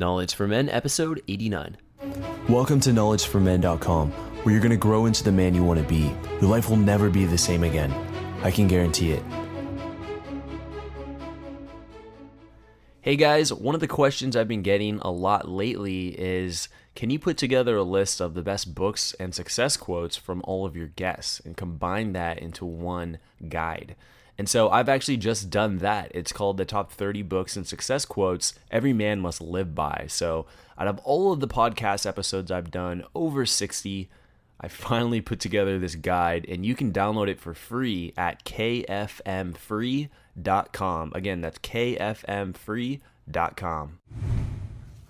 Knowledge for Men, episode 89. Welcome to knowledgeformen.com, where you're going to grow into the man you want to be. Your life will never be the same again. I can guarantee it. Hey guys, one of the questions I've been getting a lot lately is, can you put together a list of the best books and success quotes from all of your guests and combine that into one guide? And so I've actually just done that. It's called the top 30 books and success quotes every man must live by. So out of all of the podcast episodes I've done, over 60, I finally put together this guide, and you can download it for free at kfmfree.com. Again, that's kfmfree.com.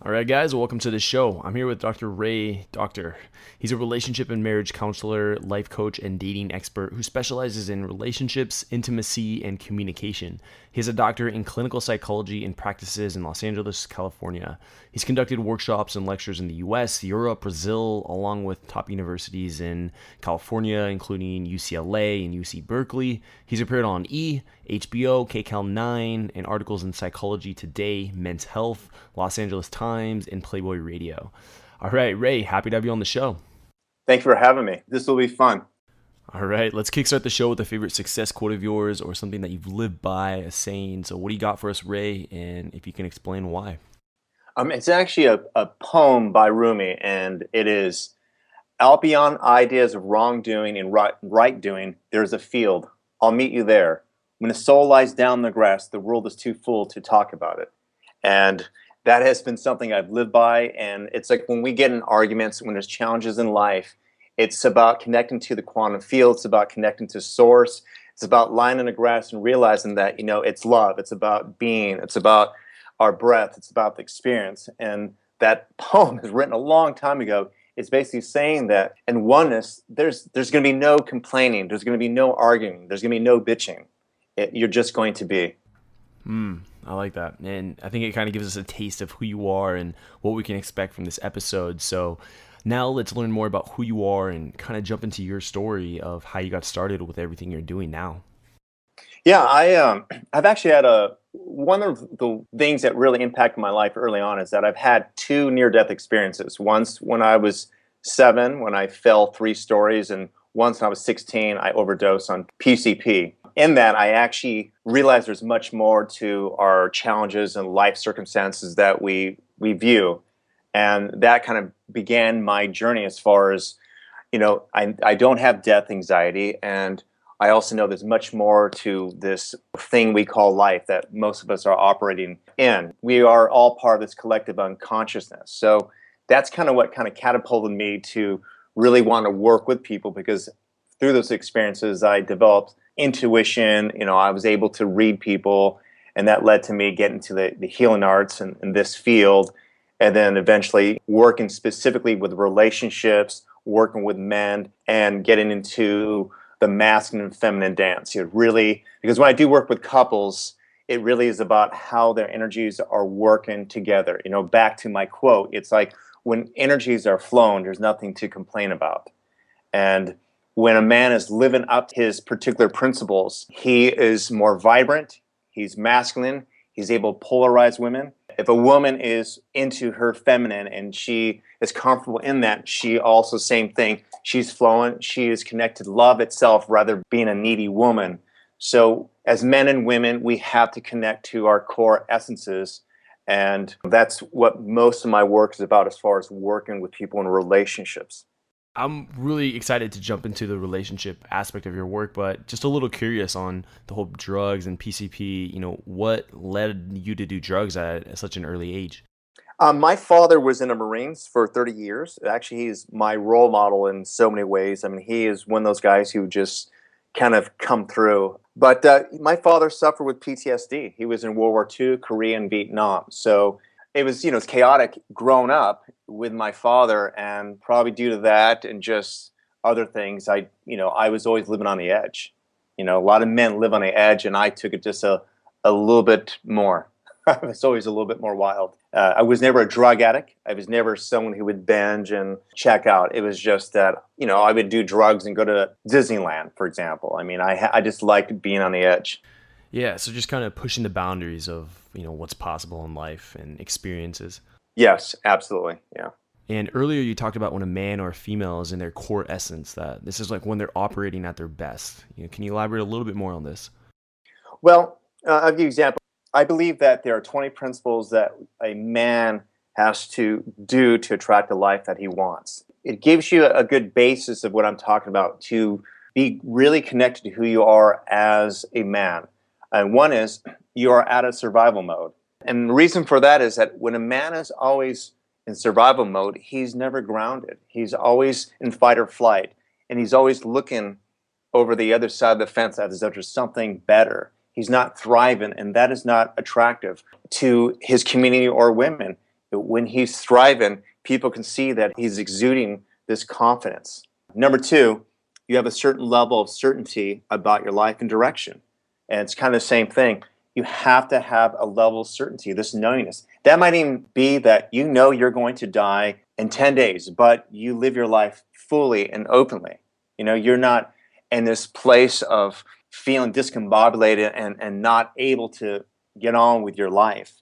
All right, guys, welcome to the show. I'm here with Dr. Ray Doktor. He's a relationship and marriage counselor, life coach, and dating expert who specializes in relationships, intimacy, and communication. He's a doctor in clinical psychology and practices in Los Angeles, California. He's conducted workshops and lectures in the US, Europe, Brazil, along with top universities in California, including UCLA and UC Berkeley. He's appeared on E!, HBO, KCAL9, and articles in Psychology Today, Men's Health, Los Angeles Times, and Playboy Radio. All right, Ray, happy to have you on the show. Thank you for having me. This will be fun. All right, let's kickstart the show with a favorite success quote of yours or something that you've lived by, a saying. So what do you got for us, Ray? And if you can explain why. It's actually a poem by Rumi, and it is, out beyond ideas of wrongdoing and right doing, there's a field. I'll meet you there. When a soul lies down in the grass, the world is too full to talk about it. And that has been something I've lived by, and it's like when we get in arguments, when there's challenges in life, it's about connecting to the quantum field, it's about connecting to source, it's about lying in the grass and realizing that, it's love, it's about being, it's about our breath, it's about the experience. And that poem is written a long time ago. It's basically saying that in oneness, there's going to be no complaining, there's going to be no arguing, there's going to be no bitching. You're just going to be. I like that. And I think it kind of gives us a taste of who you are and what we can expect from this episode. So now let's learn more about who you are and kind of jump into your story of how you got started with everything you're doing now. Yeah, I've actually had one of the things that really impacted my life early on is that I've had two near-death experiences. Once when I was 7, when I fell 3 stories, and once when I was 16, I overdosed on PCP. In that, I actually realized there's much more to our challenges and life circumstances that we view. And that kind of began my journey as far as, I don't have death anxiety, and I also know there's much more to this thing we call life that most of us are operating in. We are all part of this collective unconsciousness. So that's kind of what kind of catapulted me to really want to work with people, because through those experiences, I developed intuition. I was able to read people, and that led to me getting to the healing arts in this field, and then eventually working specifically with relationships, working with men, and getting into the masculine and feminine dance. Because when I do work with couples, it really is about how their energies are working together. Back to my quote, it's like when energies are flowing, there's nothing to complain about. And when a man is living up to his particular principles, he is more vibrant, he's masculine, he's able to polarize women. If a woman is into her feminine and she is comfortable in that, she also, same thing, she's flowing, she is connected to love itself rather than being a needy woman. So as men and women, we have to connect to our core essences, and that's what most of my work is about as far as working with people in relationships. I'm really excited to jump into the relationship aspect of your work, but just a little curious on the whole drugs and PCP. What led you to do drugs at such an early age? My father was in the Marines for 30 years. Actually, he's my role model in so many ways. I mean, he is one of those guys who just kind of come through. But my father suffered with PTSD. He was in World War II, Korea, and Vietnam. So it was, it's chaotic growing up with my father, and probably due to that and just other things, I was always living on the edge. A lot of men live on the edge, and I took it just a little bit more. I was always a little bit more wild. I was never a drug addict. I was never someone who would binge and check out. It was just that, I would do drugs and go to Disneyland, for example. I mean, I just liked being on the edge. Yeah, so just kind of pushing the boundaries of, what's possible in life and experiences. Yes, absolutely. Yeah. And earlier you talked about when a man or a female is in their core essence, that this is like when they're operating at their best. Can you elaborate a little bit more on this? Well, I'll give you an example. I believe that there are 20 principles that a man has to do to attract the life that he wants. It gives you a good basis of what I'm talking about to be really connected to who you are as a man. And one is you are out of survival mode. And the reason for that is that when a man is always in survival mode, he's never grounded. He's always in fight or flight. And he's always looking over the other side of the fence as if there's something better. He's not thriving, and that is not attractive to his community or women. When he's thriving, people can see that he's exuding this confidence. Number two, you have a certain level of certainty about your life and direction. And it's kind of the same thing. You have to have a level of certainty, this knowingness. That might even be that you know you're going to die in 10 days, but you live your life fully and openly. You're not in this place of feeling discombobulated and not able to get on with your life.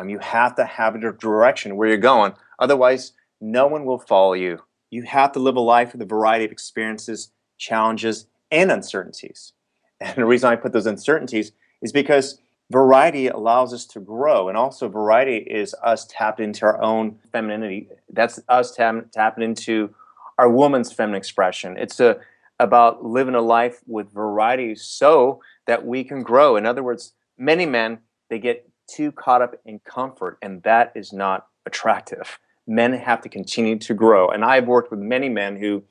You have to have a direction where you're going. Otherwise, no one will follow you. You have to live a life with a variety of experiences, challenges, and uncertainties. And the reason I put those uncertainties is because variety allows us to grow. And also variety is us tapped into our own femininity. That's us tapping into our woman's feminine expression. It's about living a life with variety so that we can grow. In other words, many men, they get too caught up in comfort, and that is not attractive. Men have to continue to grow. And I've worked with many men who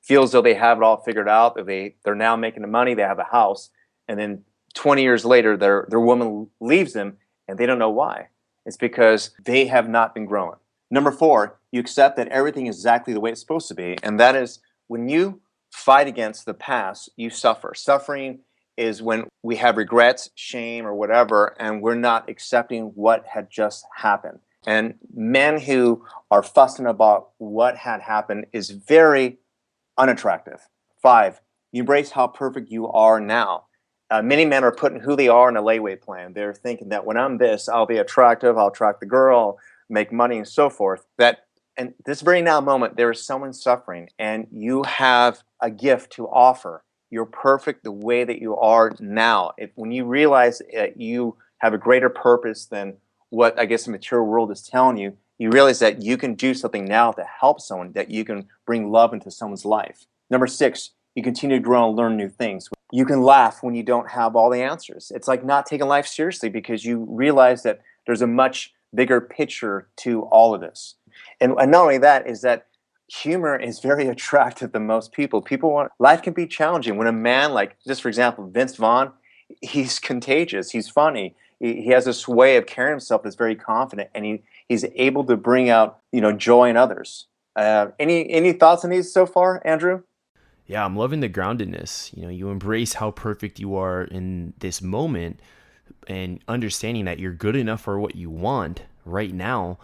feel as though they have it all figured out, that they're now making the money, they have a house, and then 20 years later, their woman leaves them, and they don't know why. It's because they have not been growing. Number four, you accept that everything is exactly the way it's supposed to be, and that is when you fight against the past, you suffer. Suffering is when we have regrets, shame, or whatever, and we're not accepting what had just happened. And men who are fussing about what had happened is very unattractive. Five, you embrace how perfect you are now. Many men are putting who they are in a layaway plan. They're thinking that when I'm this, I'll be attractive, I'll attract the girl, make money, and so forth. And this very now moment, there is someone suffering, and you have a gift to offer. You're perfect the way that you are now. When you realize that you have a greater purpose than what I guess the material world is telling you, you realize that you can do something now to help someone, that you can bring love into someone's life. Number six, you continue to grow and learn new things. You can laugh when you don't have all the answers. It's like not taking life seriously because you realize that there's a much bigger picture to all of this. And not only that, is that humor is very attractive to most people. Life can be challenging. When a man like, just for example, Vince Vaughn, he's contagious, he's funny, he has this way of carrying himself that's very confident, and he's able to bring out joy in others. Any thoughts on these so far, Andrew? Yeah, I'm loving the groundedness. You embrace how perfect you are in this moment and understanding that you're good enough for what you want right now,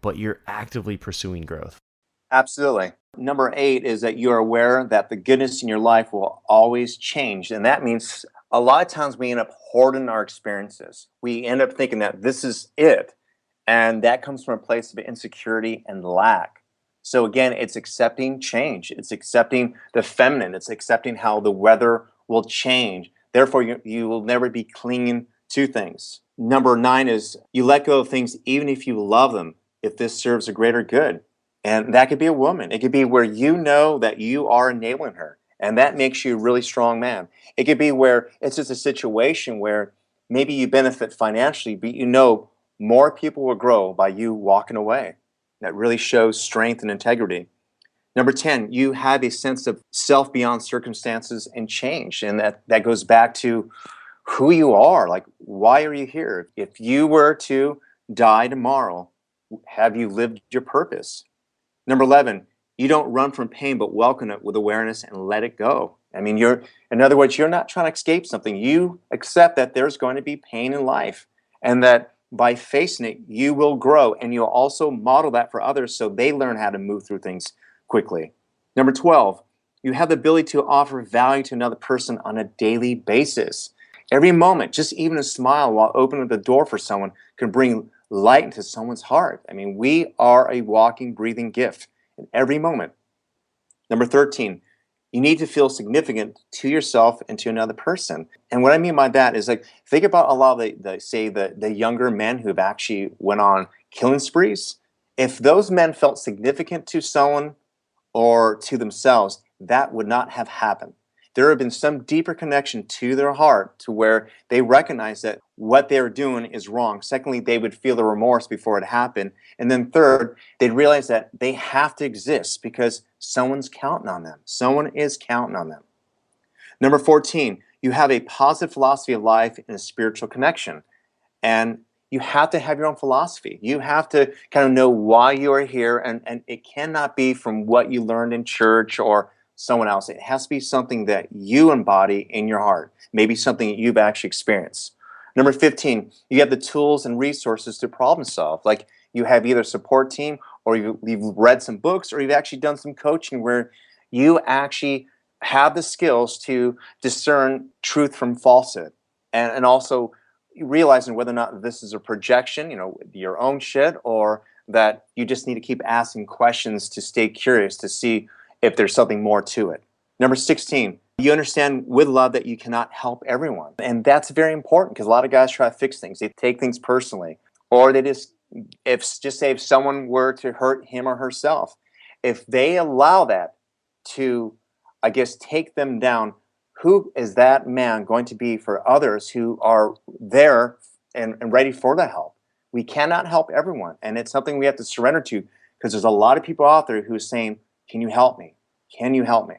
but you're actively pursuing growth. Absolutely. Number eight is that you're aware that the goodness in your life will always change. And that means a lot of times we end up hoarding our experiences. We end up thinking that this is it. And that comes from a place of insecurity and lack. So again, it's accepting change. It's accepting the feminine. It's accepting how the weather will change. Therefore, you will never be clinging to things. Number nine is you let go of things even if you love them, if this serves a greater good. And that could be a woman. It could be where you know that you are enabling her, and that makes you a really strong man. It could be where it's just a situation where maybe you benefit financially, but you know more people will grow by you walking away. That really shows strength and integrity. Number 10, you have a sense of self beyond circumstances and change. And that goes back to who you are. Like, why are you here? If you were to die tomorrow, have you lived your purpose? Number 11, you don't run from pain, but welcome it with awareness and let it go. I mean, in other words, you're not trying to escape something. You accept that there's going to be pain in life, and that by facing it, you will grow, and you'll also model that for others so they learn how to move through things quickly. Number 12, you have the ability to offer value to another person on a daily basis. Every moment, just even a smile while opening the door for someone can bring light into someone's heart. I mean, we are a walking, breathing gift in every moment. Number 13, you need to feel significant to yourself and to another person. And what I mean by that is, like, think about a lot of the younger men who've actually went on killing sprees. If those men felt significant to someone or to themselves, that would not have happened. There would have been some deeper connection to their heart to where they recognize that what they're doing is wrong. Secondly, they would feel the remorse before it happened. And then third, they'd realize that they have to exist because someone's counting on them. Someone is counting on them. Number 14, you have a positive philosophy of life and a spiritual connection. And you have to have your own philosophy. You have to kind of know why you are here, and it cannot be from what you learned in church or someone else. It has to be something that you embody in your heart, maybe something that you've actually experienced. Number 15, you have the tools and resources to problem solve. Like, you have either a support team, or you've read some books, or you've actually done some coaching where you actually have the skills to discern truth from falsehood, and also realizing whether or not this is a projection, your own shit, or that you just need to keep asking questions to stay curious to see if there's something more to it. Number 16, you understand with love that you cannot help everyone. And that's very important because a lot of guys try to fix things. They take things personally, or they if someone were to hurt him or herself, if they allow that to, I guess, take them down, who is that man going to be for others who are there and ready for the help? We cannot help everyone, and it's something we have to surrender to, because there's a lot of people out there who are saying, can you help me? Can you help me?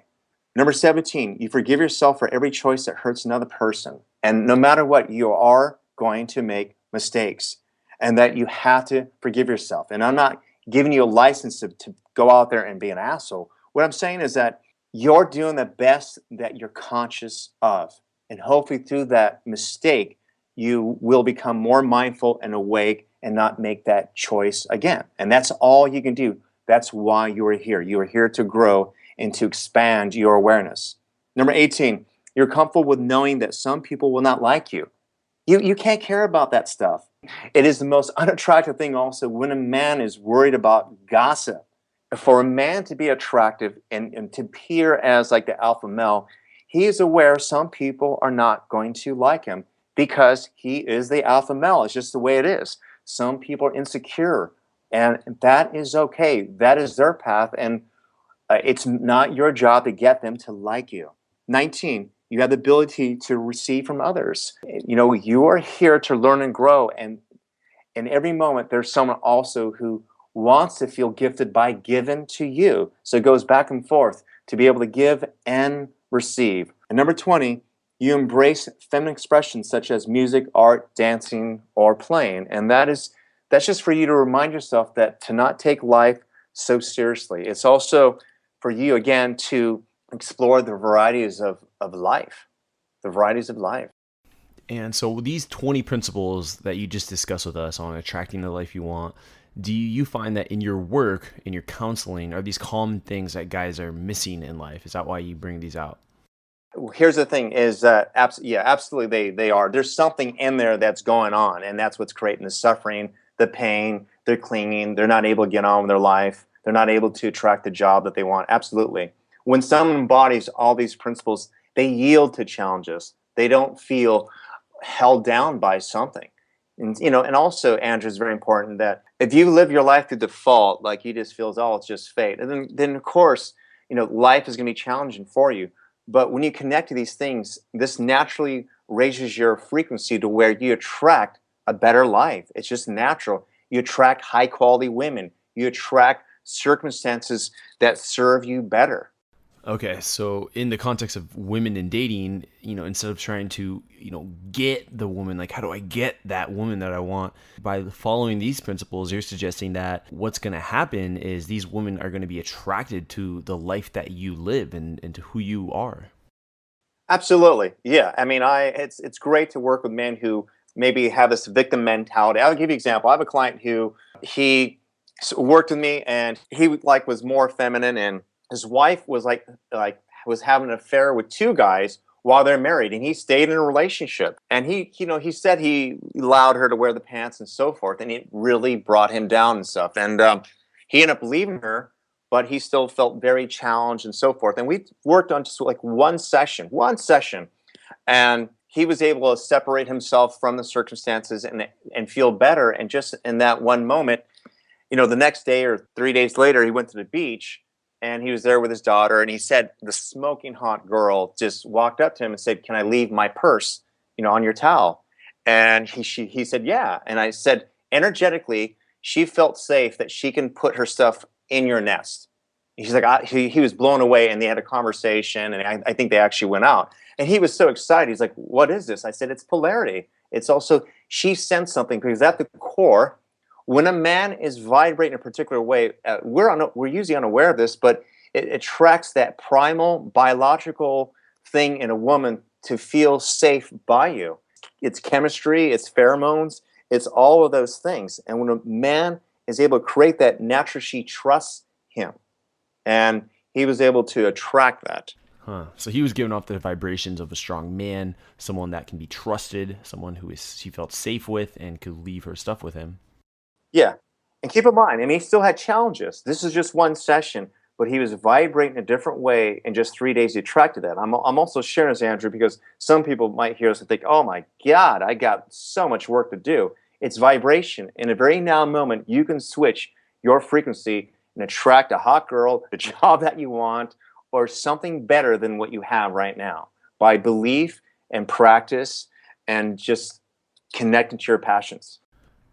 Number 17, you forgive yourself for every choice that hurts another person. And no matter what, you are going to make mistakes, and that you have to forgive yourself. And I'm not giving you a license to go out there and be an asshole. What I'm saying is that you're doing the best that you're conscious of. And hopefully through that mistake, you will become more mindful and awake and not make that choice again. And that's all you can do. That's why you are here. You are here to grow and to expand your awareness. Number 18, you're comfortable with knowing that some people will not like you. You can't care about that stuff. It is the most unattractive thing also when a man is worried about gossip. For a man to be attractive and to appear as like the alpha male, he is aware some people are not going to like him because he is the alpha male. It's just the way it is. Some people are insecure, and that is okay. That is their path, and it's not your job to get them to like you. 19, you have the ability to receive from others. You are here to learn and grow, and in every moment there's someone also who wants to feel gifted by given to you. So it goes back and forth to be able to give and receive. And number 20, you embrace feminine expressions such as music, art, dancing, or playing. And that's just for you to remind yourself that to not take life so seriously. It's also for you, again, to explore the varieties of life. The varieties of life. And so these 20 principles that you just discussed with us on attracting the life you want, do you find that in your work, in your counseling, are these common things that guys are missing in life? Is that why you bring these out? Here's the thing is that, absolutely they are. There's something in there that's going on, and that's what's creating the suffering, the pain. They're clinging. They're not able to get on with their life. They're not able to attract the job that they want. Absolutely. When someone embodies all these principles, they yield to challenges. They don't feel held down by something. And also, Andrew, is very important that if you live your life to default, like you just feels, oh, it's just fate, and then of course, life is going to be challenging for you. But when you connect to these things, this naturally raises your frequency to where you attract a better life. It's just natural. You attract high quality women. You attract circumstances that serve you better. Okay, so in the context of women and dating, instead of trying to, get the woman, like how do I get that woman that I want? By following these principles, you're suggesting that what's going to happen is these women are going to be attracted to the life that you live and to who you are. Absolutely. Yeah. I mean, it's great to work with men who maybe have this victim mentality. I'll give you an example. I have a client who he worked with me, and he was more feminine, and his wife was was having an affair with two guys. while they're married, and he stayed in a relationship. And he said he allowed her to wear the pants and so forth, and it really brought him down and stuff. And he ended up leaving her, but he still felt very challenged and so forth. And we worked on just like one session, and he was able to separate himself from the circumstances and feel better. And just in that one moment, the next day or 3 days later, he went to the beach and he was there with his daughter. And he said the smoking hot girl just walked up to him and said, "Can I leave my purse, on your towel?" And he said, "Yeah." And I said, energetically, she felt safe that she can put her stuff in your nest. He's like, he was blown away, and they had a conversation, and I think they actually went out. And he was so excited. He's like, "What is this?" I said, "It's polarity. It's also, she sensed something, because at the core, when a man is vibrating in a particular way, we're usually unaware of this, but it attracts that primal biological thing in a woman to feel safe by you. It's chemistry, it's pheromones, it's all of those things. And when a man is able to create that, naturally she trusts him. And he was able to attract that. Huh. So he was giving off the vibrations of a strong man, someone that can be trusted, someone who she felt safe with and could leave her stuff with him. Yeah. And keep in mind, he still had challenges. This is just one session, but he was vibrating a different way in just 3 days. He attracted that. I'm also sharing this, Andrew, because some people might hear us and think, "Oh my God, I got so much work to do." It's vibration. In a very now moment, you can switch your frequency and attract a hot girl, the job that you want, or something better than what you have right now by belief and practice and just connecting to your passions.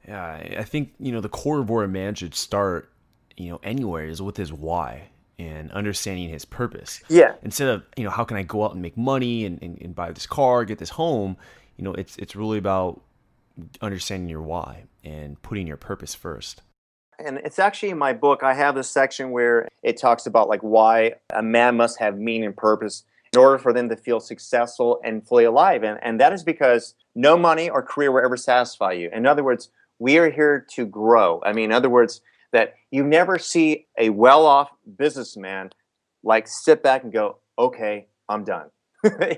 Yeah, I think, the core of where a man should start, anywhere is with his why and understanding his purpose. Yeah. Instead of, how can I go out and make money and buy this car, get this home, it's really about understanding your why and putting your purpose first. And it's actually in my book, I have this section where it talks about like why a man must have meaning and purpose in order for them to feel successful and fully alive. And that is because no money or career will ever satisfy you. In other words, we are here to grow. In other words, that you never see a well-off businessman like sit back and go, "Okay, I'm done."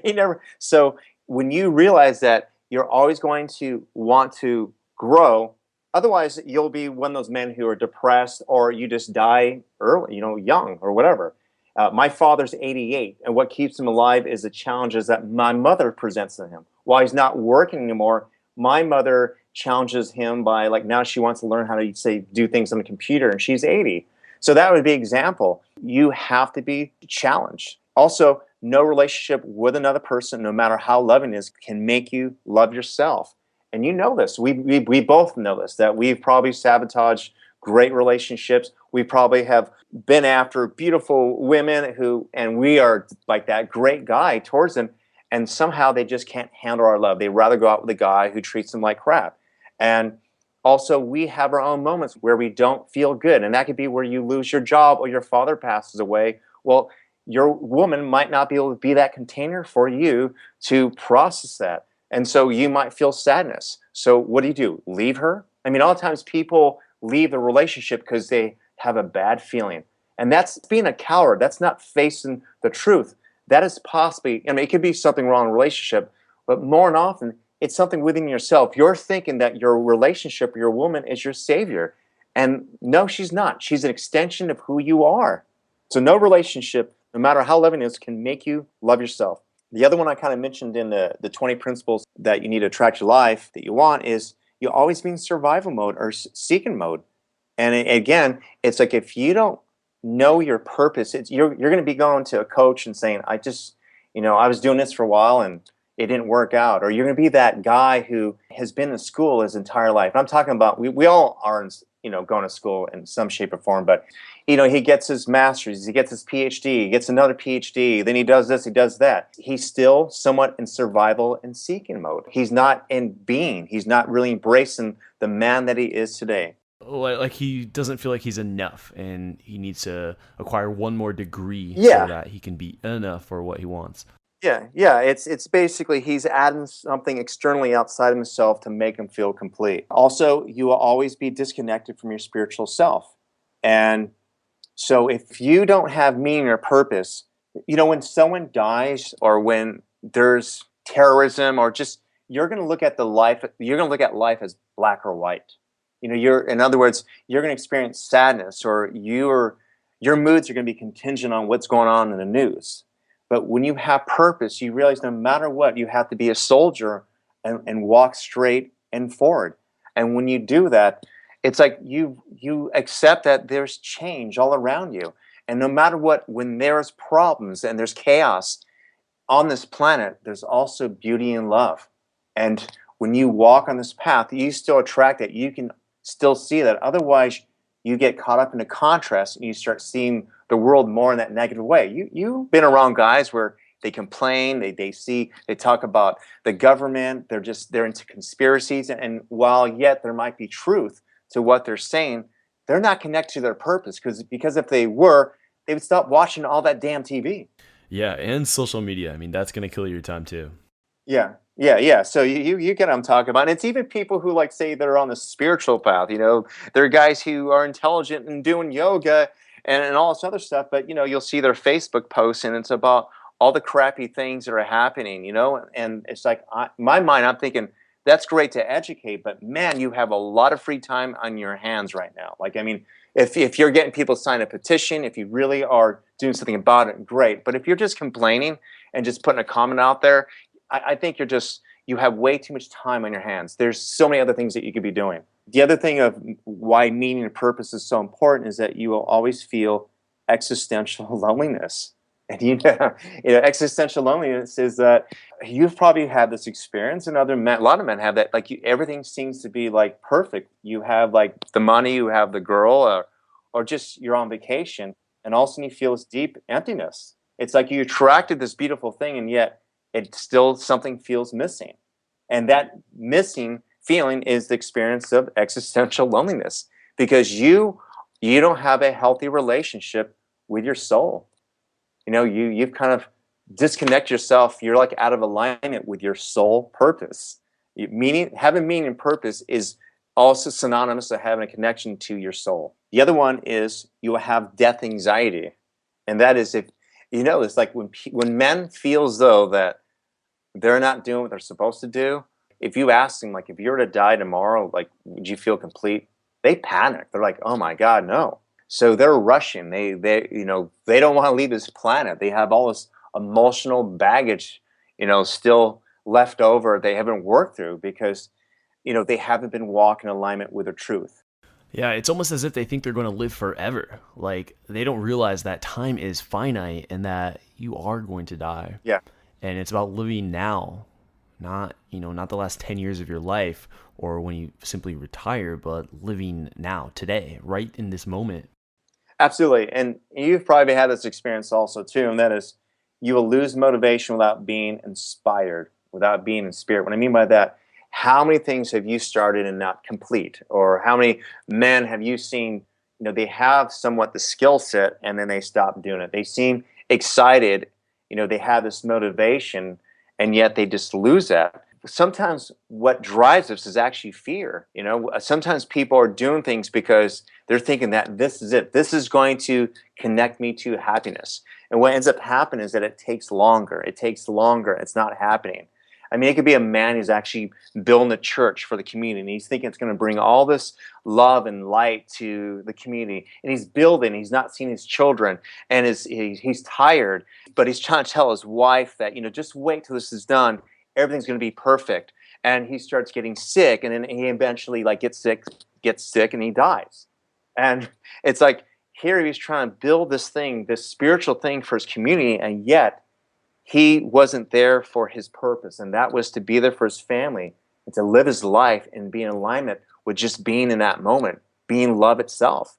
He never. So when you realize that you're always going to want to grow, otherwise you'll be one of those men who are depressed, or you just die early, young or whatever. My father's 88, and what keeps him alive is the challenges that my mother presents to him. While he's not working anymore, my mother challenges him by, like, now she wants to learn how to do things on the computer, and she's 80. So that would be an example. You have to be challenged. Also, no relationship with another person, no matter how loving it is, can make you love yourself. And you know this. We both know this, that we've probably sabotaged great relationships. We probably have been after beautiful women and we are like that great guy towards them, and somehow they just can't handle our love. They'd rather go out with a guy who treats them like crap. And also, we have our own moments where we don't feel good, and that could be where you lose your job or your father passes away. Well, your woman might not be able to be that container for you to process that. And so you might feel sadness. So what do? Leave her? A lot of times people leave the relationship because they have a bad feeling. And that's being a coward. That's not facing the truth. That is possibly, it could be something wrong in a relationship, but more than often, it's something within yourself. You're thinking that your relationship or your woman is your savior. And no, she's not. She's an extension of who you are. So no relationship, no matter how loving it is, can make you love yourself. The other one I kind of mentioned in the 20 principles that you need to attract your life that you want is you always be in survival mode or seeking mode. And again, it's like if you don't know your purpose, you're going to be going to a coach and saying, I was doing this for a while and it didn't work out. Or you're going to be that guy who has been in school his entire life. I'm talking about, we all are going to school in some shape or form, but he gets his master's, he gets his PhD, he gets another PhD, then he does this, he does that. He's still somewhat in survival and seeking mode. He's not in being. He's not really embracing the man that he is today. Like he doesn't feel like he's enough, and he needs to acquire one more degree so that he can be enough for what he wants. Yeah. It's basically he's adding something externally outside of himself to make him feel complete. Also, you will always be disconnected from your spiritual self. And so if you don't have meaning or purpose, when someone dies or when there's terrorism, or just you're going to look at the life. You're going to look at life as black or white. In other words, you're going to experience sadness, or your moods are going to be contingent on what's going on in the news. But when you have purpose, you realize no matter what, you have to be a soldier and walk straight and forward. And when you do that, it's like you accept that there's change all around you. And no matter what, when there's problems and there's chaos on this planet, there's also beauty and love. And when you walk on this path, you still attract it. You can still see that. Otherwise, you get caught up in a contrast and you start seeing the world more in that negative way. You've been around guys where they complain, they talk about the government, they're into conspiracies, and while yet there might be truth to what they're saying, they're not connected to their purpose, because if they were, they would stop watching all that damn TV. Yeah, and social media. I mean, that's going to kill your time too. Yeah. So you get what I'm talking about. And it's even people who like say they're on the spiritual path. There are guys who are intelligent and doing yoga and all this other stuff, but you'll see their Facebook posts and it's about all the crappy things that are happening. And it's like my mind, I'm thinking that's great to educate, but man, you have a lot of free time on your hands right now. Like, I mean, if you're getting people to sign a petition, if you really are doing something about it, great. But if you're just complaining and just putting a comment out there, I think you have way too much time on your hands. There's so many other things that you could be doing. The other thing of why meaning and purpose is so important is that you will always feel existential loneliness. And existential loneliness is that you've probably had this experience, and a lot of men have that. Like everything seems to be like perfect. You have like the money, you have the girl, or just you're on vacation, and all of a sudden you feel this deep emptiness. It's like you attracted this beautiful thing, and yet it still something feels missing. And that missing feeling is the experience of existential loneliness, because you don't have a healthy relationship with your soul. You've kind of disconnect yourself. You're like out of alignment with your soul purpose. Having meaning and purpose is also synonymous to having a connection to your soul. The other one is you will have death anxiety, and that is it's like when men feel as though that they're not doing what they're supposed to do. If you ask them, like, if you were to die tomorrow, like, would you feel complete? They panic. They're like, oh my God, no. So they're rushing. They don't want to leave this planet. They have all this emotional baggage, still left over. They haven't worked through because, they haven't been walking in alignment with the truth. Yeah, it's almost as if they think they're going to live forever. Like they don't realize that time is finite and that you are going to die. Yeah. And it's about living now, not the last 10 years of your life or when you simply retire, but living now, today, right in this moment. Absolutely. And you've probably had this experience also too, and that is you will lose motivation without being inspired, without being in spirit. What I mean by that, how many things have you started and not complete? Or how many men have you seen, they have somewhat the skill set and then they stop doing it. They seem excited, they have this motivation and yet they just lose that. Sometimes what drives us is actually fear. Sometimes people are doing things because they're thinking that this is it. This is going to connect me to happiness. And what ends up happening is that it takes longer. It's not happening. I mean, it could be a man who's actually building a church for the community, and he's thinking it's going to bring all this love and light to the community. And he's building, he's not seeing his children, and he's tired, but he's trying to tell his wife that, just wait till this is done. Everything's going to be perfect. And he starts getting sick, and then he eventually gets sick, and he dies. And it's like here he's trying to build this thing, this spiritual thing for his community, and yet he wasn't there for his purpose, and that was to be there for his family and to live his life and be in alignment with just being in that moment, being love itself.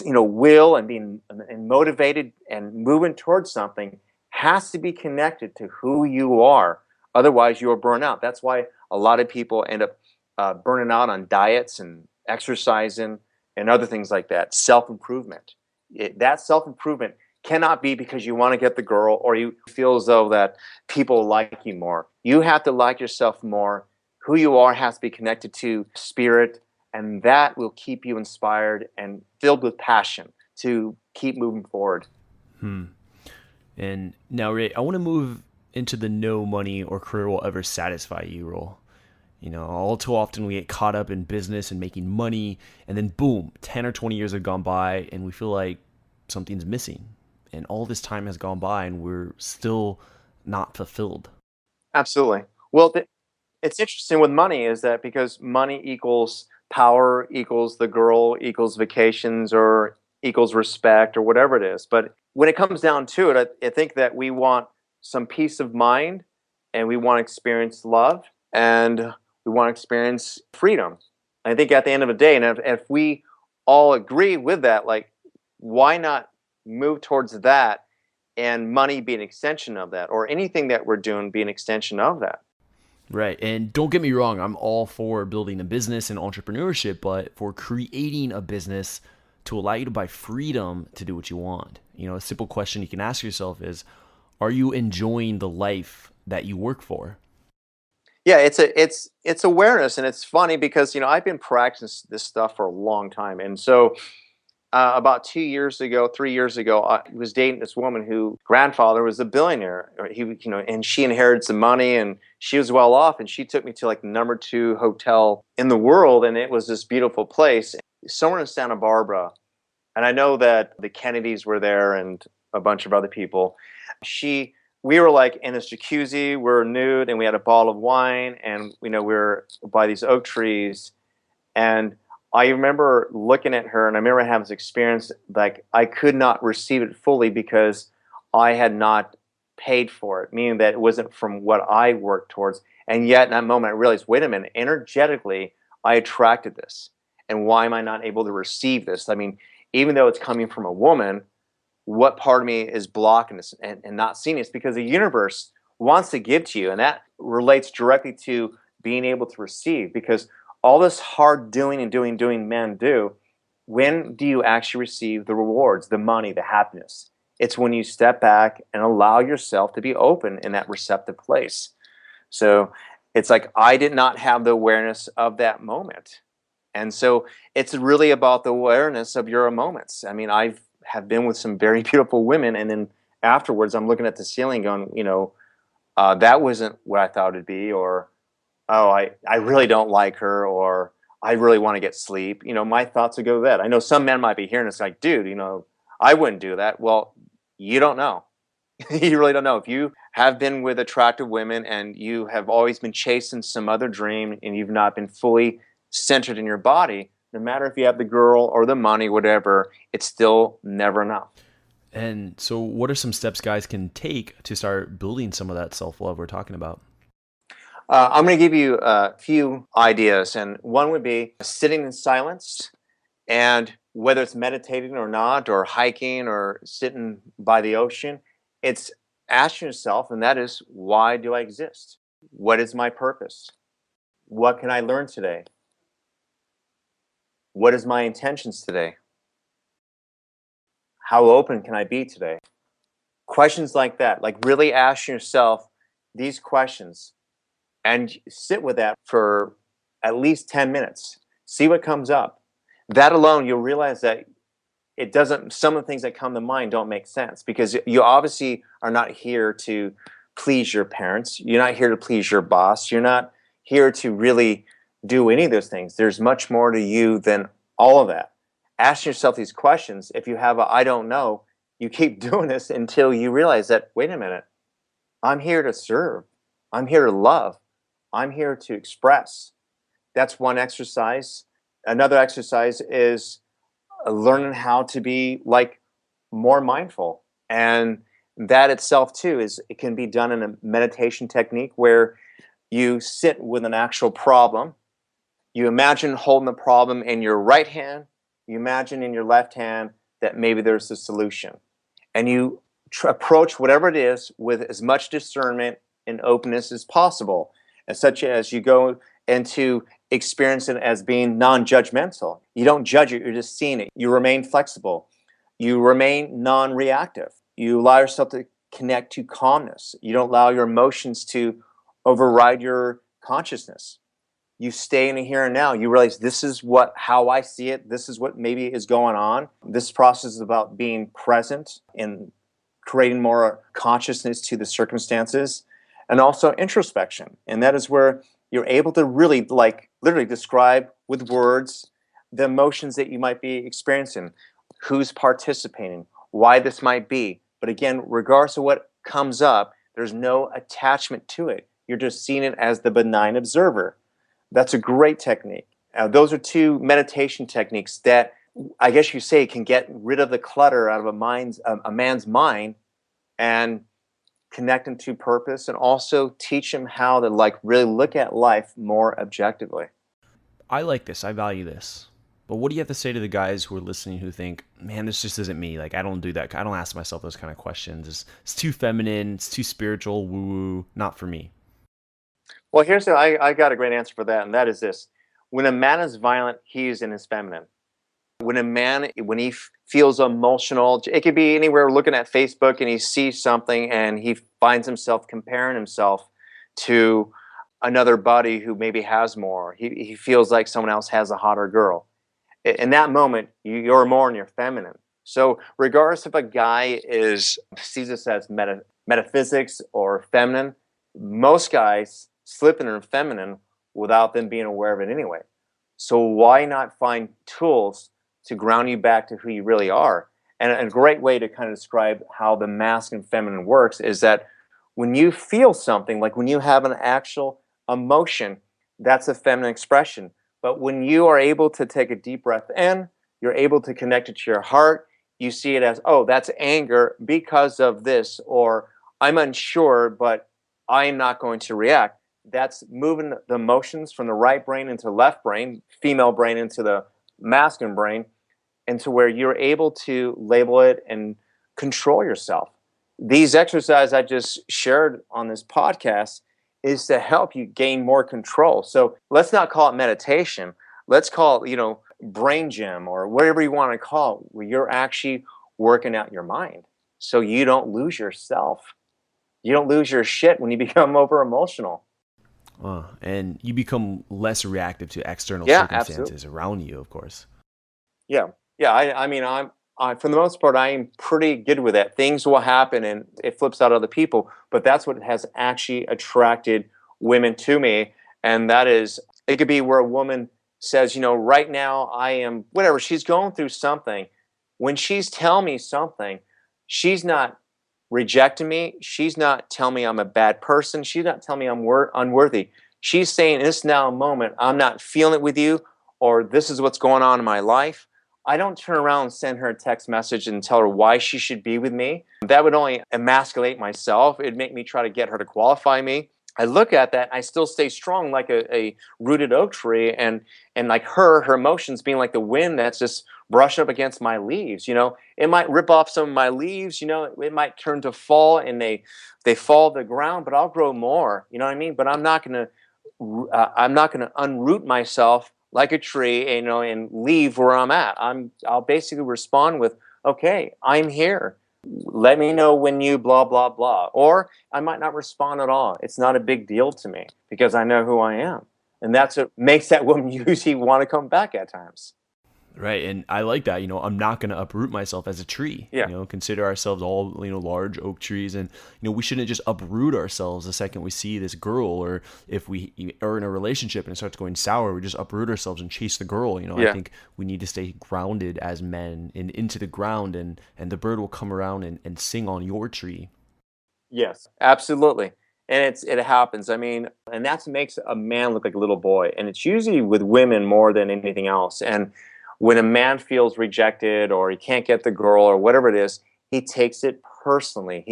Will and being motivated and moving towards something has to be connected to who you are. Otherwise, you'll burn out. That's why a lot of people end up burning out on diets and exercising and other things like that. Self-improvement. That self-improvement cannot be because you want to get the girl or you feel as though that people like you more. You have to like yourself more. Who you are has to be connected to spirit, and that will keep you inspired and filled with passion to keep moving forward. And now, Ray, I want to move into the no money or career will ever satisfy you role. You know, all too often we get caught up in business and making money, and then boom, 10 or 20 years have gone by and we feel like something's missing. And all this time has gone by and we're still not fulfilled. Absolutely. Well, it's interesting with money is that because money equals power equals the girl equals vacations or equals respect or whatever it is. But when it comes down to it, I think that we want some peace of mind and we want to experience love and we want to experience freedom. I think at the end of the day, and if we all agree with that, like, why not move towards that and money be an extension of that, or anything that we're doing be an extension of that? Right. And don't get me wrong, I'm all for building a business and entrepreneurship, but for creating a business to allow you to buy freedom to do what you want. You know, a simple question you can ask yourself is, are you enjoying the life that you work for? Yeah, it's awareness, and it's funny because I've been practicing this stuff for a long time, and so about 2 years ago, 3 years ago, I was dating this woman who grandfather was a billionaire. And she inherited some money, and she was well off, and she took me to like the number 2 hotel in the world, and it was this beautiful place somewhere in Santa Barbara. And I know that the Kennedys were there and a bunch of other people. We were like in a jacuzzi, we were nude, and we had a bottle of wine, and we were by these oak trees. And I remember looking at her, and I remember having this experience like I could not receive it fully because I had not paid for it, meaning that it wasn't from what I worked towards. And yet in that moment, I realized, wait a minute, energetically, I attracted this. And why am I not able to receive this? I mean, even though it's coming from a woman, what part of me is blocking this and not seeing this? Because the universe wants to give to you, and that relates directly to being able to receive. Because all this hard doing and doing men do, when do you actually receive the rewards, the money, the happiness? It's when you step back and allow yourself to be open in that receptive place. So it's like I did not have the awareness of that moment. And so it's really about the awareness of your moments. I mean, I have been with some very beautiful women, and then afterwards I'm looking at the ceiling going, that wasn't what I thought it'd be, or oh, I really don't like her, or I really want to get sleep. My thoughts would go to that. I know some men might be hearing this like, dude, I wouldn't do that. Well, you don't know. You really don't know. If you have been with attractive women and you have always been chasing some other dream and you've not been fully centered in your body, no matter if you have the girl or the money, whatever, it's still never enough. And so what are some steps guys can take to start building some of that self-love we're talking about? I'm going to give you a few ideas, and one would be sitting in silence, and whether it's meditating or not, or hiking or sitting by the ocean, it's asking yourself, and that is, why do I exist? What is my purpose? What can I learn today? What is my intentions today? How open can I be today? Questions like that, like really ask yourself these questions and sit with that for at least 10 minutes. See what comes up. That alone, you'll realize that some of the things that come to mind don't make sense because you obviously are not here to please your parents. You're not here to please your boss. You're not here to really do any of those things. There's much more to you than all of that. Ask yourself these questions. If you have a I don't know, you keep doing this until you realize that, wait a minute, I'm here to serve. I'm here to love. I'm here to express. That's one exercise. Another exercise is learning how to be like more mindful. And that itself too it can be done in a meditation technique where you sit with an actual problem. You imagine holding the problem in your right hand. You imagine in your left hand that maybe there's a solution. And you approach whatever it is with as much discernment and openness as possible, as such as you go into experience it as being non-judgmental. You don't judge it, you're just seeing it. You remain flexible. You remain non-reactive. You allow yourself to connect to calmness. You don't allow your emotions to override your consciousness. You stay in the here and now. You realize this is how I see it. This is what maybe is going on. This process is about being present and creating more consciousness to the circumstances. and also introspection. And that is where you're able to really, like, literally describe with words the emotions that you might be experiencing, who's participating, why this might be. But again, regardless of what comes up, there's no attachment to it. You're just seeing it as the benign observer. That's a great technique. Those are two meditation techniques that I guess you say can get rid of the clutter out of a man's mind and connect him to purpose, and also teach him how to like really look at life more objectively. I like this. I value this. But what do you have to say to the guys who are listening who think, man, this just isn't me? Like, I don't do that. I don't ask myself those kind of questions. It's too feminine. It's too spiritual, woo-woo. Not for me. Well, I got a great answer for that, and that is this. When a man is violent, he is in his feminine. When he feels emotional, it could be anywhere, looking at Facebook and he sees something and he finds himself comparing himself to another buddy who maybe has more. He feels like someone else has a hotter girl. In that moment, you're more in your feminine. So regardless if a guy sees this as metaphysics or feminine, most guys slip into feminine without them being aware of it anyway. So why not find tools to ground you back to who you really are? And a great way to kind of describe how the masculine and feminine works is that when you feel something, like when you have an actual emotion, that's a feminine expression. But when you are able to take a deep breath in, you're able to connect it to your heart, you see it as, oh, that's anger because of this, or I'm unsure, but I'm not going to react. That's moving the emotions from the right brain into the left brain, female brain into the masculine brain, into where you're able to label it and control yourself. These exercises I just shared on this podcast is to help you gain more control. So let's not call it meditation. Let's call it, brain gym or whatever you want to call it, where you're actually working out your mind so you don't lose yourself. You don't lose your shit when you become over emotional. And you become less reactive to external Yeah, circumstances absolutely. around you, of course. Yeah, yeah. I mean, for the most part, I am pretty good with that. Things will happen, and it flips out other people. But that's what has actually attracted women to me, and that is, it could be where a woman says, right now I am whatever. She's going through something. When she's telling me something, she's not rejecting me. She's not telling me I'm a bad person. She's not telling me I'm unworthy. She's saying, in this now moment, I'm not feeling it with you, or this is what's going on in my life. I don't turn around and send her a text message and tell her why she should be with me. That would only emasculate myself. It'd make me try to get her to qualify me. I look at that, I still stay strong like a rooted oak tree, and like her emotions being like the wind that's just brushing up against my leaves. It might rip off some of my leaves. It might turn to fall, and they fall to the ground, but I'll grow more. You know what I mean? But I'm not gonna unroot myself like a tree, and leave where I'm at. I'll basically respond with, okay, I'm here. Let me know when you blah, blah, blah. Or I might not respond at all. It's not a big deal to me because I know who I am. And that's what makes that woman usually want to come back at times. Right. And I like that. I'm not going to uproot myself as a tree. Yeah. Consider ourselves all, large oak trees. And, we shouldn't just uproot ourselves the second we see this girl, or if we are in a relationship and it starts going sour, we just uproot ourselves and chase the girl. Yeah. I think we need to stay grounded as men and into the ground, and the bird will come around and sing on your tree. Yes, absolutely. And it happens. I mean, and that makes a man look like a little boy. And it's usually with women more than anything else. And when a man feels rejected or he can't get the girl or whatever it is, he takes it personally.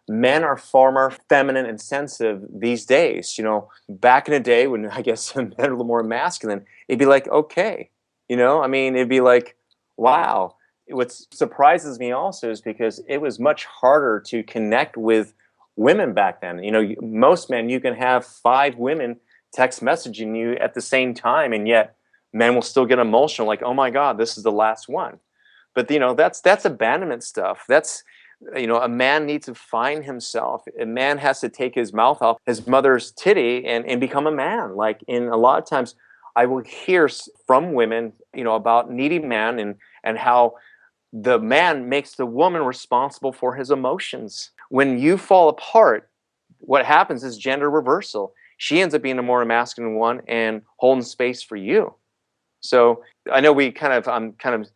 Men are far more feminine and sensitive these days. Back in the day when I guess men are a little more masculine, it'd be like, okay. It'd be like, wow. What surprises me also is because it was much harder to connect with women back then. Most men, you can have 5 women text messaging you at the same time, and yet men will still get emotional, like, oh my God, this is the last one. But that's abandonment stuff. That's a man needs to find himself. A man has to take his mouth off his mother's titty and become a man. Like, in a lot of times I will hear from women, about needy men and how the man makes the woman responsible for his emotions. When you fall apart, what happens is gender reversal. She ends up being a more masculine one and holding space for you. So I know I'm kind of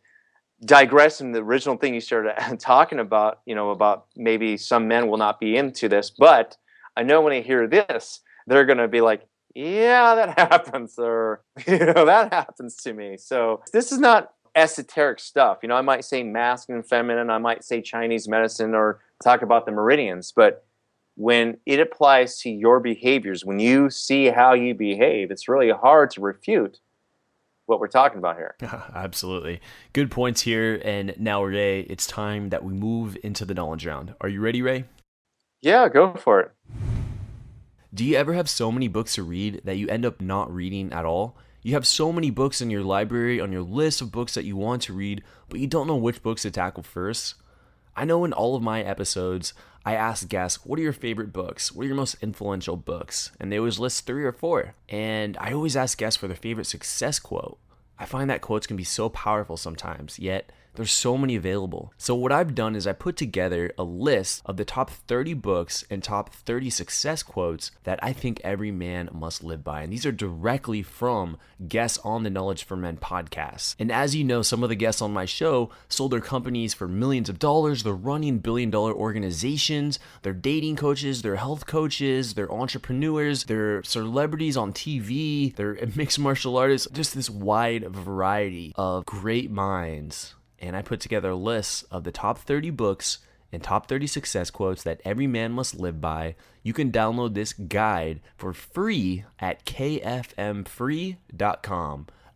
digressing the original thing you started talking about, about maybe some men will not be into this, but I know when they hear this, they're going to be like, yeah, that happens, or, that happens to me. So this is not esoteric stuff. I might say masculine, feminine, I might say Chinese medicine or talk about the meridians, but when it applies to your behaviors, when you see how you behave, it's really hard to refute what we're talking about here. Absolutely. Good points here. And now, Ray, it's time that we move into the knowledge round. Are you ready, Ray? Yeah, go for it. Do you ever have so many books to read that you end up not reading at all? You have so many books in your library on your list of books that you want to read, but you don't know which books to tackle first? I know in all of my episodes, I ask guests, what are your favorite books? What are your most influential books? And they always list 3 or 4. And I always ask guests for their favorite success quote. I find that quotes can be so powerful sometimes, yet there's so many available. So what I've done is I put together a list of the top 30 books and top 30 success quotes that I think every man must live by. And these are directly from guests on the Knowledge for Men podcast. And as you know, some of the guests on my show sold their companies for millions of dollars. They're running billion-dollar organizations. They're dating coaches. They're health coaches. They're entrepreneurs. They're celebrities on TV. They're mixed martial artists. Just this wide variety of great minds. And I put together a list of the top 30 books and top 30 success quotes that every man must live by. You can download this guide for free at kfmfree.com.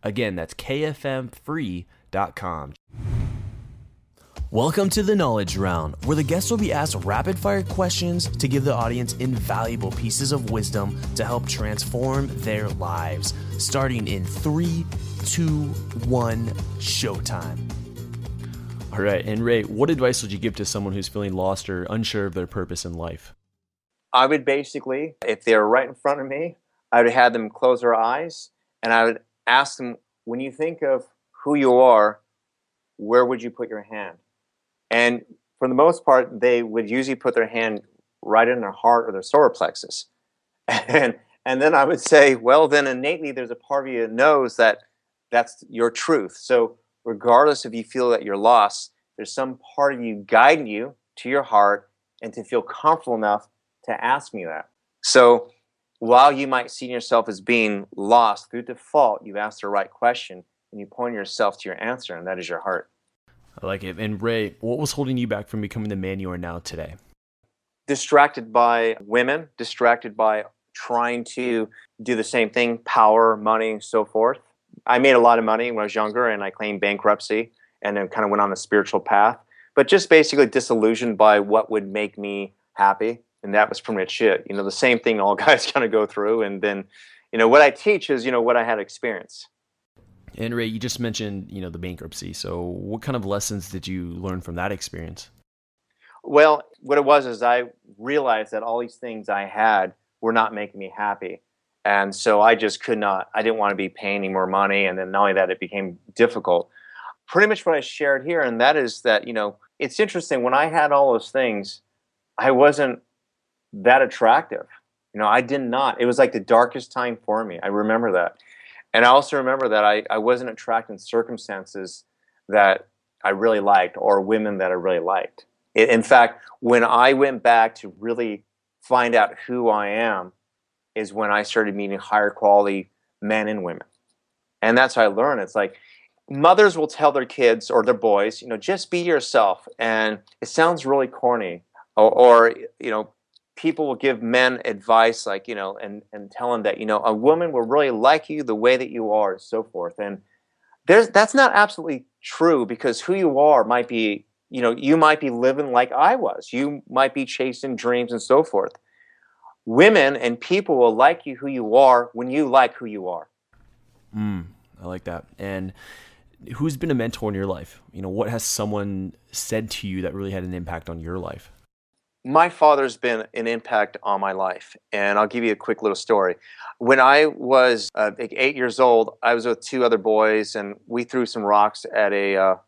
Again, that's kfmfree.com. Welcome to the Knowledge Round, where the guests will be asked rapid-fire questions to give the audience invaluable pieces of wisdom to help transform their lives. Starting in 3, 2, 1, showtime. All right. And Ray, what advice would you give to someone who's feeling lost or unsure of their purpose in life? I would basically, if they were right in front of me, I would have them close their eyes and I would ask them, when you think of who you are, where would you put your hand? And for the most part, they would usually put their hand right in their heart or their solar plexus. And then I would say, well, then innately there's a part of you that knows that that's your truth. So regardless if you feel that you're lost, there's some part of you guiding you to your heart and to feel comfortable enough to ask me that. So while you might see yourself as being lost, through default, you ask the right question and you point yourself to your answer, and that is your heart. I like it. And Ray, what was holding you back from becoming the man you are now today? Distracted by women, distracted by trying to do the same thing, power, money, and so forth. I made a lot of money when I was younger and I claimed bankruptcy and then kind of went on a spiritual path, but just basically disillusioned by what would make me happy. And that was pretty much it. The same thing all guys kind of go through. And then, what I teach is, what I had experienced. And Ray, you just mentioned, the bankruptcy. So what kind of lessons did you learn from that experience? Well, what it was is I realized that all these things I had were not making me happy. And so I just could not, I didn't want to be paying any more money. And then not only that, it became difficult. Pretty much what I shared here, and that is that, it's interesting, when I had all those things, I wasn't that attractive. I did not. It was like the darkest time for me. I remember that. And I also remember that I wasn't attracting circumstances that I really liked or women that I really liked. In fact, when I went back to really find out who I am, is when I started meeting higher quality men and women. And that's how I learned. It's like mothers will tell their kids or their boys, just be yourself. And it sounds really corny. Or people will give men advice like, and tell them that, a woman will really like you the way that you are and so forth. And that's not absolutely true, because who you are might be, you might be living like I was. You might be chasing dreams and so forth. Women and people will like you who you are when you like who you are. I like that. And who's been a mentor in your life? What has someone said to you that really had an impact on your life? My father's been an impact on my life. And I'll give you a quick little story. When I was 8 years old, I was with 2 other boys and we threw some rocks at a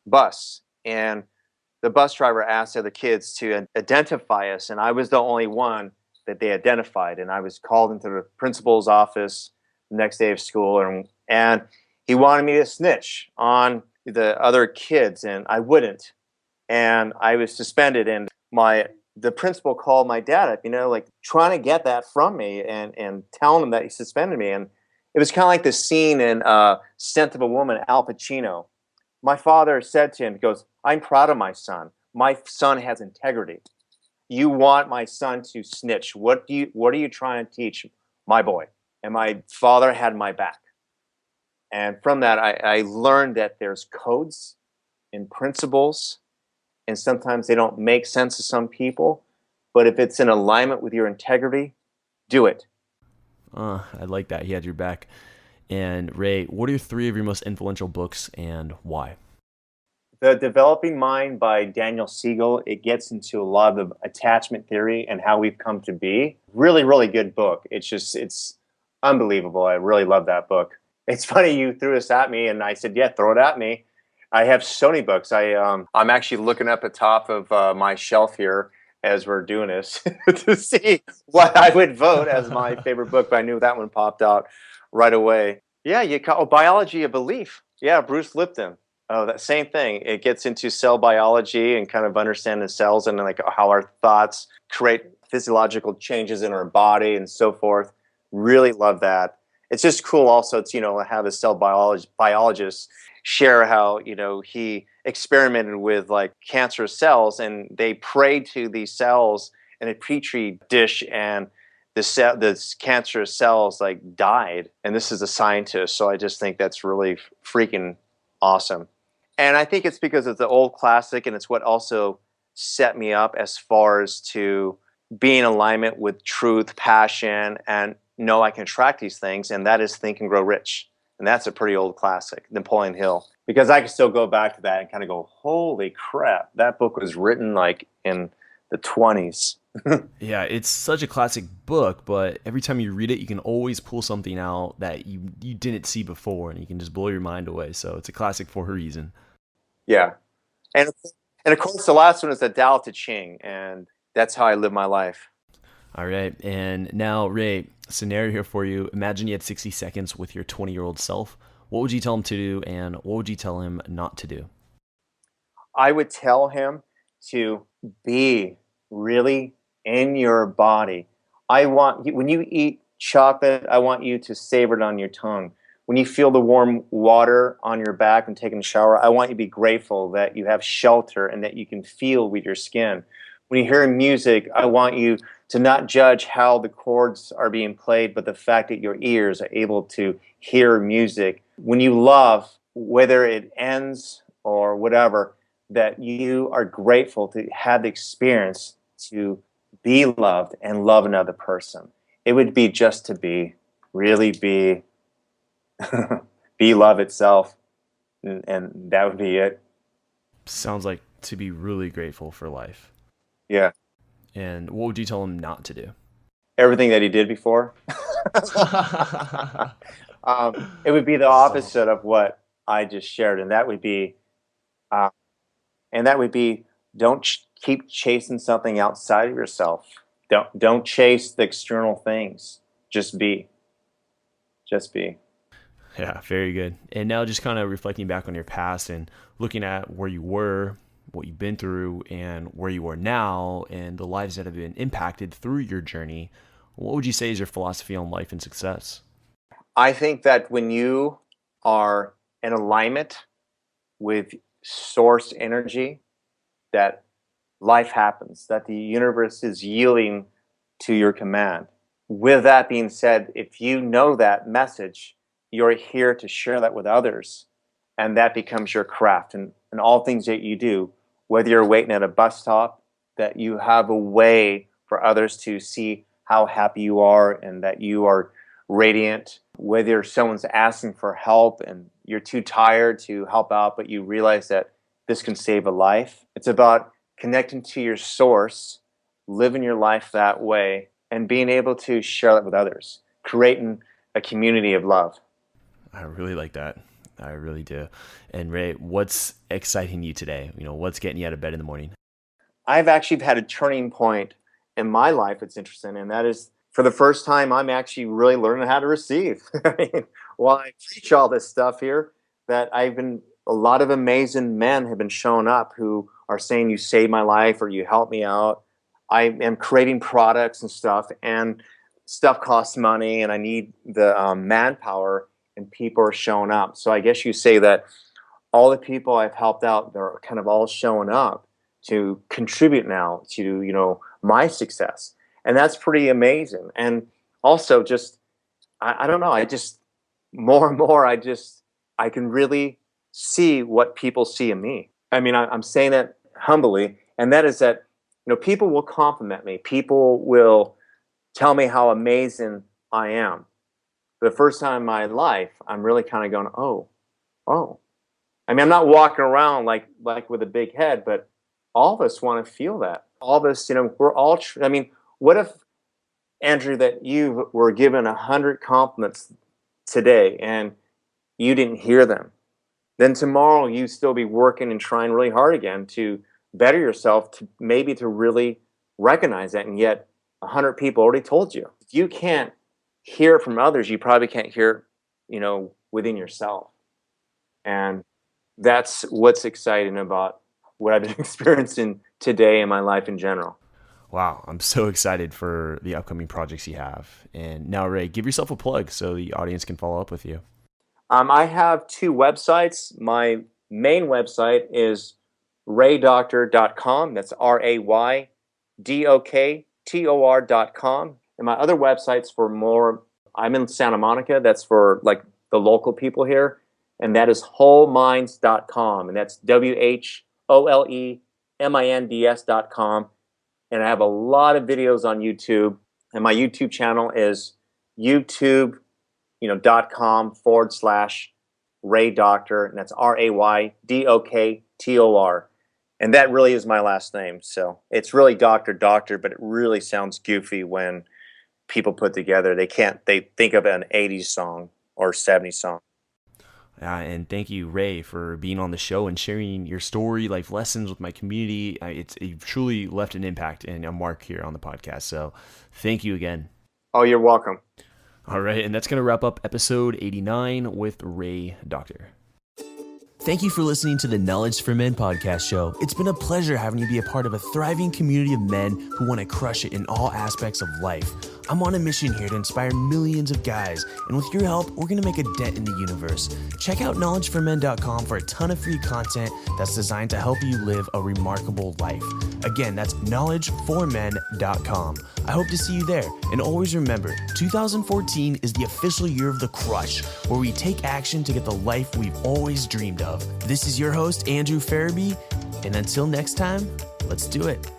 bus. And the bus driver asked the other kids to identify us. And I was the only one that they identified. And I was called into the principal's office the next day of school, and he wanted me to snitch on the other kids, and I wouldn't. And I was suspended, and the principal called my dad up, like trying to get that from me and telling him that he suspended me. And it was kind of like the scene in Scent of a Woman, Al Pacino. My father said to him, he goes, "I'm proud of my son. My son has integrity. You want my son to snitch. What are you trying to teach my boy?" And my father had my back. And from that, I learned that there's codes and principles, and sometimes they don't make sense to some people. But if it's in alignment with your integrity, do it. I like that. He had your back. And Ray, what are three of your most influential books and why? The Developing Mind by Daniel Siegel, it gets into a lot of attachment theory and how we've come to be. Really, really good book. It's unbelievable. I really love that book. It's funny you threw this at me, and I said, yeah, throw it at me. I have so many books. I'm actually looking up at the top of my shelf here as we're doing this to see what I would vote as my favorite book, but I knew that one popped out right away. Yeah, Biology of Belief. Yeah, Bruce Lipton. Oh, that same thing. It gets into cell biology and kind of understanding cells and like how our thoughts create physiological changes in our body and so forth. Really love that. It's just cool also to, have a cell biologist share how, he experimented with like cancerous cells, and they prayed to these cells in a petri dish, and the cancerous cells like died. And this is a scientist. So I just think that's really freaking awesome. And I think it's because it's an old classic, and it's what also set me up as far as to be in alignment with truth, passion, and know I can attract these things, and that is Think and Grow Rich. And that's a pretty old classic, Napoleon Hill. Because I can still go back to that and kind of go, holy crap, that book was written like in the 20s. Yeah, it's such a classic book, but every time you read it, you can always pull something out that you didn't see before, and you can just blow your mind away. So it's a classic for a reason. Yeah. And of course, the last one is the Tao Te Ching, and that's how I live my life. All right. And now, Ray, scenario here for you. Imagine you had 60 seconds with your 20-year-old self. What would you tell him to do, and what would you tell him not to do? I would tell him to be really in your body. I want you, when you eat chocolate, I want you to savor it on your tongue. When you feel the warm water on your back and taking a shower, I want you to be grateful that you have shelter and that you can feel with your skin. When you hear music, I want you to not judge how the chords are being played, but the fact that your ears are able to hear music. When you love, whether it ends or whatever, that you are grateful to have the experience to be loved and love another person. It would be just to be, really be, be love itself, and that would be it. Sounds like to be really grateful for life. Yeah. And what would you tell him not to do? Everything that he did before. It would be the opposite of what I just shared, and that would be, don't keep chasing something outside of yourself. Don't chase the external things. Just be. Just be. Yeah, very good. And now just kind of reflecting back on your past and looking at where you were, what you've been through, and where you are now, and the lives that have been impacted through your journey, what would you say is your philosophy on life and success? I think that when you are in alignment with source energy, that life happens, that the universe is yielding to your command. With that being said, if you know that message, you're here to share that with others, and that becomes your craft. And all things that you do, whether you're waiting at a bus stop, that you have a way for others to see how happy you are and that you are radiant, whether someone's asking for help and you're too tired to help out, but you realize that this can save a life. It's about connecting to your source, living your life that way, and being able to share that with others, creating a community of love. I really like that. I really do. And Ray, what's exciting you today? What's getting you out of bed in the morning? I've actually had a turning point in my life it's interesting, and that is for the first time I'm actually really learning how to receive. I mean, while I preach all this stuff here, that a lot of amazing men have been showing up who are saying, you saved my life or you helped me out. I am creating products and stuff, and stuff costs money, and I need the manpower, and people are showing up. So I guess you say that all the people I've helped out, they're kind of all showing up to contribute now to, my success. And that's pretty amazing. And also just, I don't know, I just, more and more, I can really see what people see in me. I mean, I'm saying it humbly, and that is that, people will compliment me. People will tell me how amazing I am. For the first time in my life, I'm really kind of going, oh. I mean, I'm not walking around like with a big head, but all of us want to feel that. All of us, we're all, I mean, what if, Andrew, that you were given 100 compliments today and you didn't hear them? Then tomorrow you still be working and trying really hard again to better yourself, to maybe to really recognize that. And yet 100 people already told you. If you can't hear from others, you probably can't hear, within yourself. And that's what's exciting about what I've been experiencing today in my life in general. Wow, I'm so excited for the upcoming projects you have. And now, Ray, give yourself a plug so the audience can follow up with you. I have 2 websites. My main website is raydoktor.com. That's RAYDOKTOR.com. And my other websites for more, I'm in Santa Monica. That's for like the local people here. And that is wholeminds.com. And that's WHOLEMINDS.com. And I have a lot of videos on YouTube. And my YouTube channel is youtube.com/Ray Doktor. And that's RAYDOKTOR. And that really is my last name. So it's really Doktor, but it really sounds goofy when people put together. They think of an 80s song or 70s song. And thank you, Ray, for being on the show and sharing your story, life lessons with my community. You've truly left an impact and a mark here on the podcast. So thank you again. Oh, you're welcome. All right. And that's going to wrap up episode 89 with Ray Doktor. Thank you for listening to the Knowledge for Men podcast show. It's been a pleasure having you be a part of a thriving community of men who want to crush it in all aspects of life. I'm on a mission here to inspire millions of guys, and with your help, we're going to make a dent in the universe. Check out knowledgeformen.com for a ton of free content that's designed to help you live a remarkable life. Again, that's knowledgeformen.com. I hope to see you there. And always remember, 2014 is the official year of the crush, where we take action to get the life we've always dreamed of. This is your host, Andrew Farabee, and until next time, let's do it.